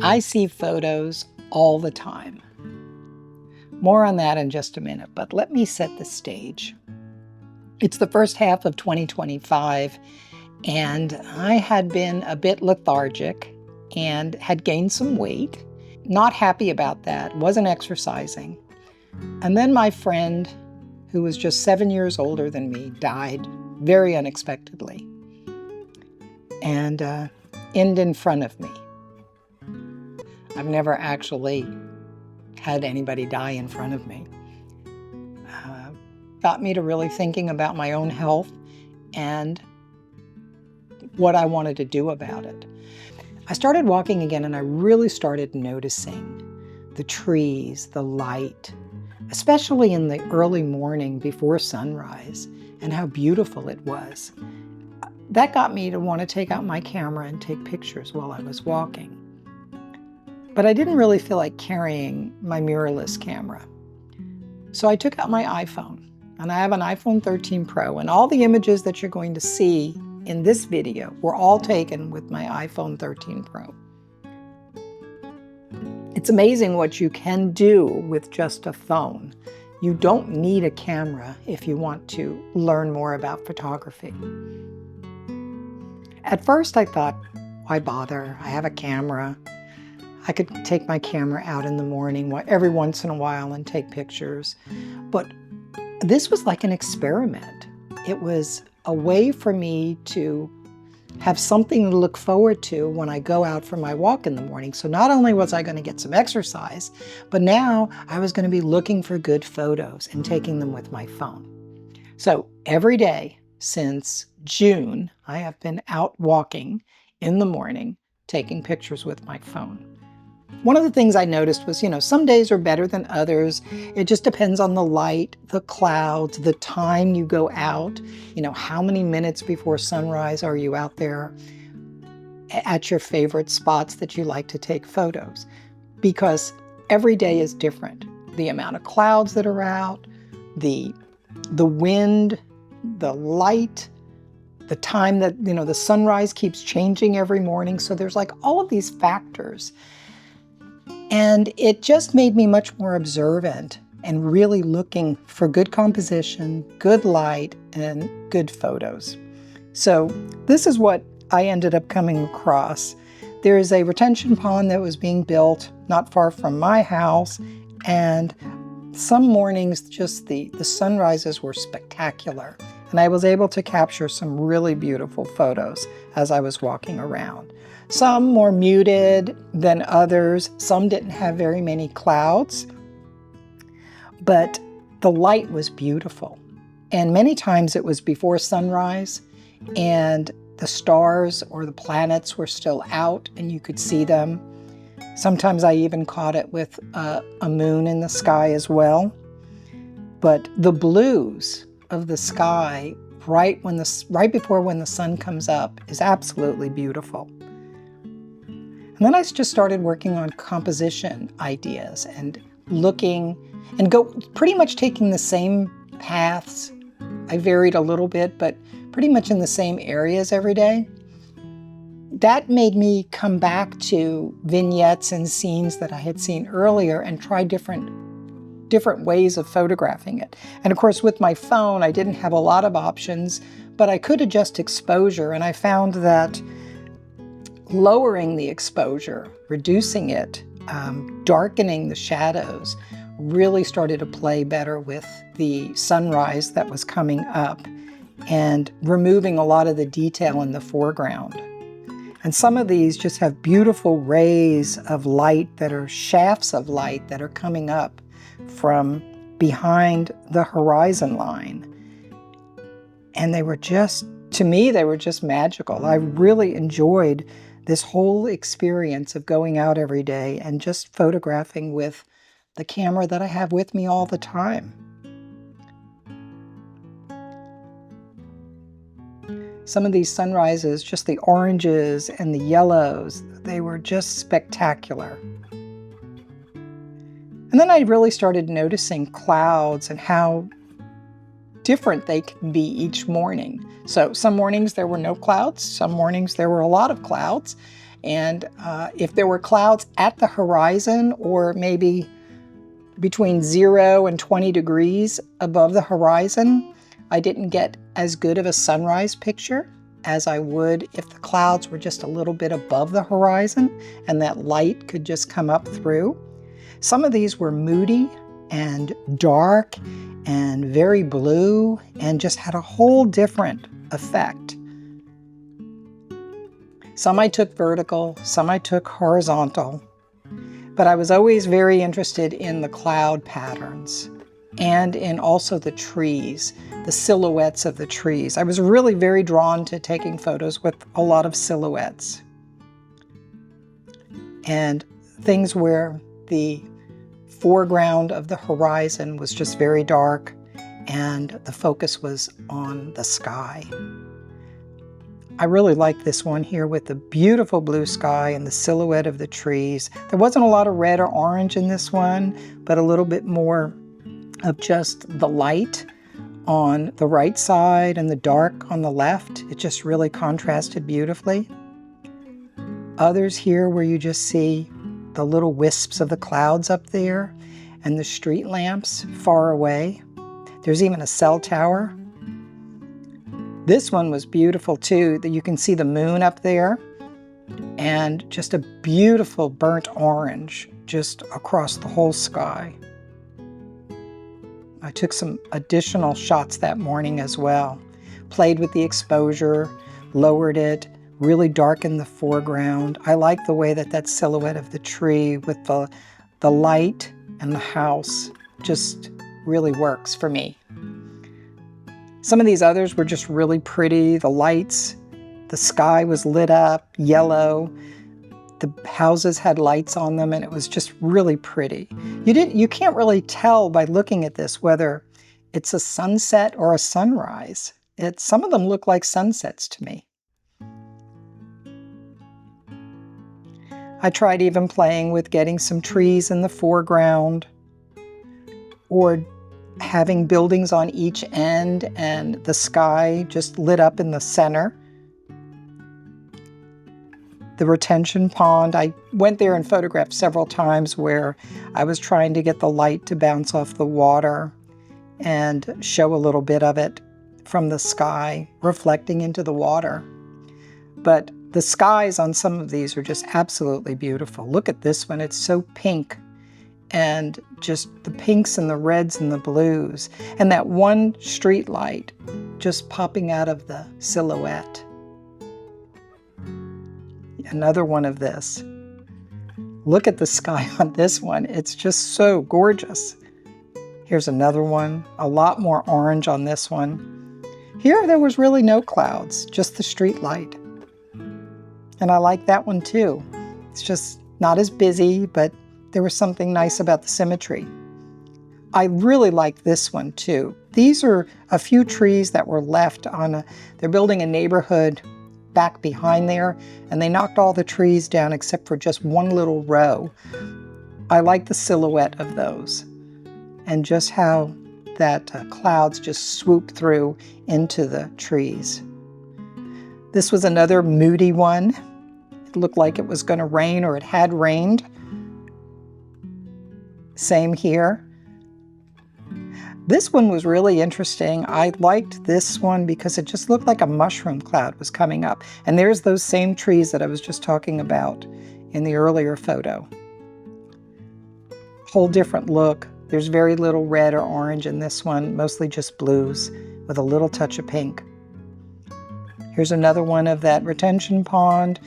I see photos all the time. More on that in just a minute, but let me set the stage. It's the first half of 2025, and I had been a bit lethargic and had gained some weight. Not happy about that, wasn't exercising. And then my friend, who was just 7 years older than me, died very unexpectedly and ended in front of me. I've never actually had anybody die in front of me. Got me to really thinking about my own health and what I wanted to do about it. I started walking again, and I really started noticing the trees, the light, especially in the early morning before sunrise, and how beautiful it was. That got me to want to take out my camera and take pictures while I was walking. But I didn't really feel like carrying my mirrorless camera. So I took out my iPhone, and I have an iPhone 13 Pro, and all the images that you're going to see in this video were all taken with my iPhone 13 Pro. It's amazing what you can do with just a phone. You don't need a camera if you want to learn more about photography. At first I thought, why bother? I have a camera. I could take my camera out in the morning every once in a while and take pictures. But this was like an experiment. It was a way for me to have something to look forward to when I go out for my walk in the morning. So not only was I going to get some exercise, but now I was going to be looking for good photos and taking them with my phone. So every day since June, I have been out walking in the morning, taking pictures with my phone. One of the things I noticed was, some days are better than others. It just depends on the light, the clouds, the time you go out. How many minutes before sunrise are you out there at your favorite spots that you like to take photos? Because every day is different. The amount of clouds that are out, the wind, the light, the time that, the sunrise keeps changing every morning. So there's like all of these factors. And it just made me much more observant and really looking for good composition, good light, and good photos. So this is what I ended up coming across. There is a retention pond that was being built not far from my house, and some mornings just the sunrises were spectacular. And I was able to capture some really beautiful photos as I was walking around. Some more muted than others. Some didn't have very many clouds, but the light was beautiful. And many times it was before sunrise, and the stars or the planets were still out and you could see them. Sometimes I even caught it with a moon in the sky as well. But the blues of the sky right before when the sun comes up is absolutely beautiful. And then I just started working on composition ideas and looking and pretty much taking the same paths. I varied a little bit, but pretty much in the same areas every day. That made me come back to vignettes and scenes that I had seen earlier and try different ways of photographing it. And of course, with my phone, I didn't have a lot of options, but I could adjust exposure. And I found that lowering the exposure, reducing it, darkening the shadows, really started to play better with the sunrise that was coming up and removing a lot of the detail in the foreground. And some of these just have beautiful rays of light that are shafts of light that are coming up from behind the horizon line. And to me, they were just magical. I really enjoyed this whole experience of going out every day and just photographing with the camera that I have with me all the time. Some of these sunrises, just the oranges and the yellows, they were just spectacular. And then I really started noticing clouds and how different they can be each morning. So some mornings there were no clouds, some mornings there were a lot of clouds, And if there were clouds at the horizon, or maybe between 0 and 20 degrees above the horizon, I didn't get as good of a sunrise picture as I would if the clouds were just a little bit above the horizon and that light could just come up through. Some of these were moody and dark and very blue and just had a whole different effect. Some I took vertical, some I took horizontal, but I was always very interested in the cloud patterns and in also the trees, the silhouettes of the trees. I was really very drawn to taking photos with a lot of silhouettes and things where the foreground of the horizon was just very dark and the focus was on the sky. I really like this one here with the beautiful blue sky and the silhouette of the trees. There wasn't a lot of red or orange in this one, but a little bit more of just the light on the right side and the dark on the left. It just really contrasted beautifully. Others here where you just see the little wisps of the clouds up there and the street lamps far away. There's even a cell tower. This one was beautiful too, that you can see the moon up there and just a beautiful burnt orange just across the whole sky. I took some additional shots that morning as well. Played with the exposure, lowered it, really darkened the foreground. I like the way that silhouette of the tree with the light and the house just really works for me. Some of these others were just really pretty. The lights, the sky was lit up, yellow. The houses had lights on them and it was just really pretty. You can't really tell by looking at this whether it's a sunset or a sunrise. Some of them look like sunsets to me. I tried even playing with getting some trees in the foreground or having buildings on each end and the sky just lit up in the center. The retention pond, I went there and photographed several times where I was trying to get the light to bounce off the water and show a little bit of it from the sky reflecting into the water. But the skies on some of these are just absolutely beautiful. Look at this one, it's so pink. And just the pinks and the reds and the blues. And that one street light just popping out of the silhouette. Another one of this. Look at the sky on this one. It's just so gorgeous. Here's another one. A lot more orange on this one. Here there was really no clouds, just the street light. And I like that one too. It's just not as busy, but there was something nice about the symmetry. I really like this one too. These are a few trees that were left they're building a neighborhood back behind there, and they knocked all the trees down except for just one little row. I like the silhouette of those and just how that clouds just swoop through into the trees. This was another moody one. It looked like it was going to rain or it had rained. Same here. This one was really interesting. I liked this one because it just looked like a mushroom cloud was coming up. And there's those same trees that I was just talking about in the earlier photo. Whole different look. There's very little red or orange in this one, mostly just blues with a little touch of pink. Here's another one of that retention pond.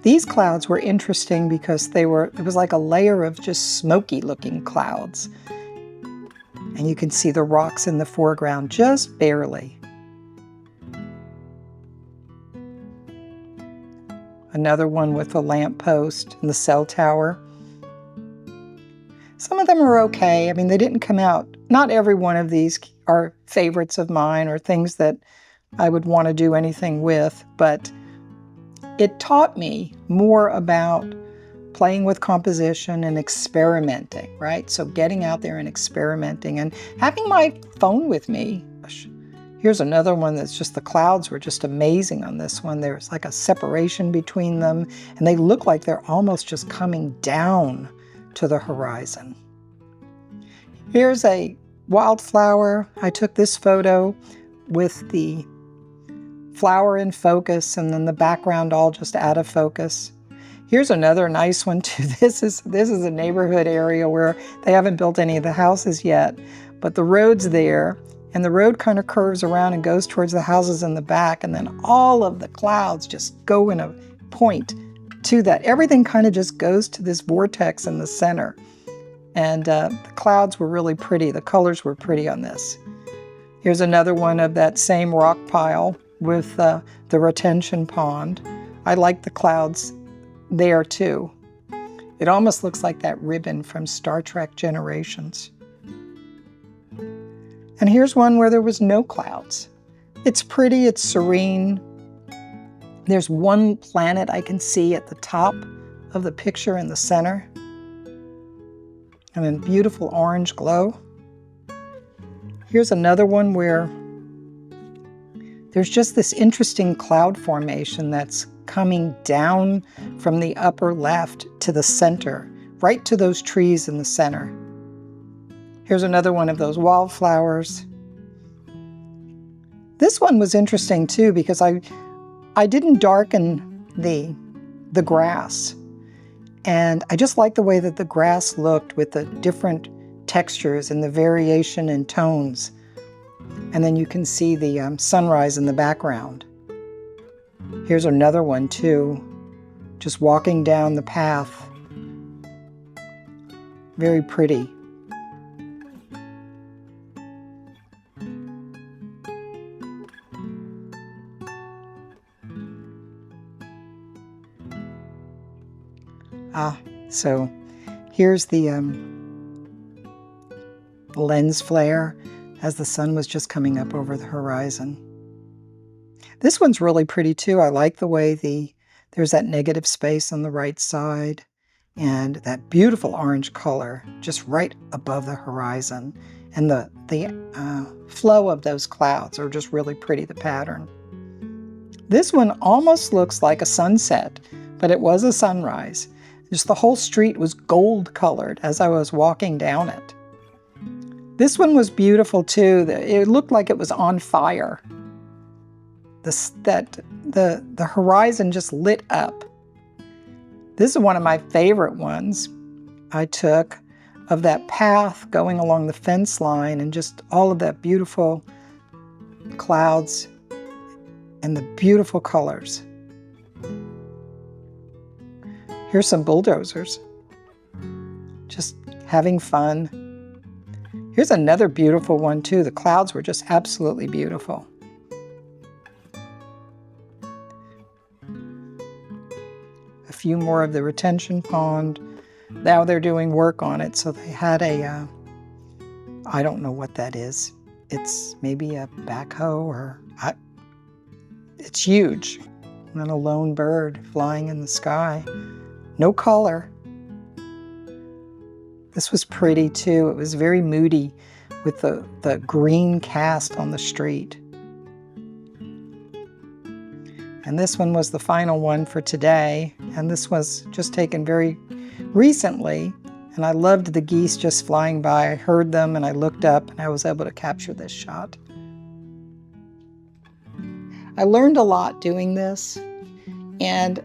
These clouds were interesting because it was like a layer of just smoky looking clouds. And you can see the rocks in the foreground just barely. Another one with the lamppost and the cell tower. Some of them are okay. I mean, they didn't come out. Not every one of these are favorites of mine or things that I would want to do anything with, but it taught me more about playing with composition and experimenting, right? So getting out there and experimenting and having my phone with me. Here's another one that's just, the clouds were just amazing on this one. There's like a separation between them, and they look like they're almost just coming down to the horizon. Here's a wildflower. I took this photo with the flower in focus and then the background all just out of focus. Here's another nice one too. This is a neighborhood area where they haven't built any of the houses yet, but the road's there, and the road kind of curves around and goes towards the houses in the back, and then all of the clouds just go in a point to that. Everything kind of just goes to this vortex in the center. And the clouds were really pretty. The colors were pretty on this. Here's another one of that same rock pile with the retention pond. I like the clouds there too. It almost looks like that ribbon from Star Trek Generations. And here's one where there was no clouds. It's pretty, it's serene. There's one planet I can see at the top of the picture in the center, and a beautiful orange glow. Here's another one where there's just this interesting cloud formation that's coming down from the upper left to the center, right to those trees in the center. Here's another one of those wildflowers. This one was interesting too, because I didn't darken the grass. And I just like the way that the grass looked with the different textures and the variation in tones. And then you can see the sunrise in the background. Here's another one too, just walking down the path. Very pretty. So here's the lens flare as the sun was just coming up over the horizon. This one's really pretty too. I like the way there's that negative space on the right side and that beautiful orange color just right above the horizon. And the flow of those clouds are just really pretty, the pattern. This one almost looks like a sunset, but it was a sunrise. Just the whole street was gold colored as I was walking down it. This one was beautiful too. It looked like it was on fire. The horizon just lit up. This is one of my favorite ones I took, of that path going along the fence line and just all of that beautiful clouds and the beautiful colors. Here's some bulldozers, just having fun. Here's another beautiful one too. The clouds were just absolutely beautiful. A few more of the retention pond. Now they're doing work on it, so they had a, I don't know what that is. It's maybe a backhoe or, it's huge. And a lone bird flying in the sky. No color. This was pretty too. It was very moody with the green cast on the street. And this one was the final one for today. And this was just taken very recently. And I loved the geese just flying by. I heard them and I looked up and I was able to capture this shot. I learned a lot doing this. And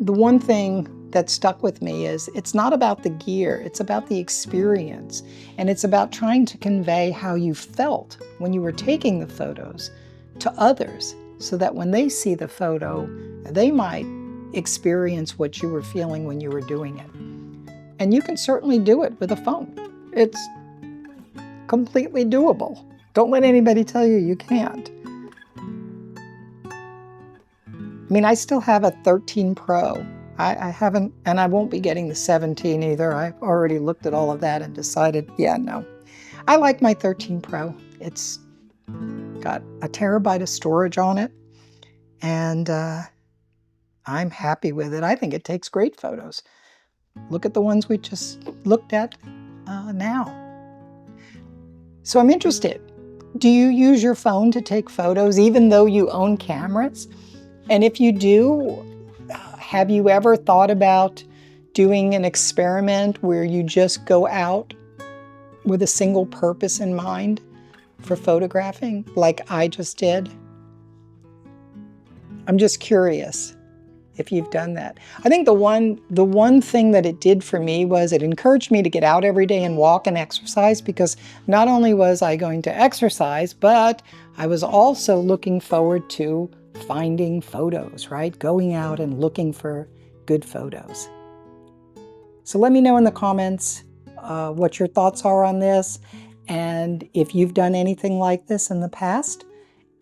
the one thing that stuck with me is it's not about the gear, it's about the experience. And it's about trying to convey how you felt when you were taking the photos to others, so that when they see the photo, they might experience what you were feeling when you were doing it. And you can certainly do it with a phone. It's completely doable. Don't let anybody tell you you can't. I mean, I still have a 13 Pro. I haven't, and I won't be getting the 17 either. I've already looked at all of that and decided, yeah, no. I like my 13 Pro. It's got a terabyte of storage on it, and I'm happy with it. I think it takes great photos. Look at the ones we just looked at now. So I'm interested. Do you use your phone to take photos even though you own cameras? And if you do, have you ever thought about doing an experiment where you just go out with a single purpose in mind for photographing, like I just did? I'm just curious if you've done that. I think the one thing that it did for me was it encouraged me to get out every day and walk and exercise, because not only was I going to exercise, but I was also looking forward to finding photos, right? Going out and looking for good photos. So let me know in the comments what your thoughts are on this, and if you've done anything like this in the past.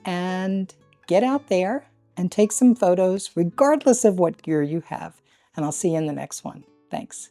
And get out there and take some photos regardless of what gear you have. And I'll see you in the next one. Thanks.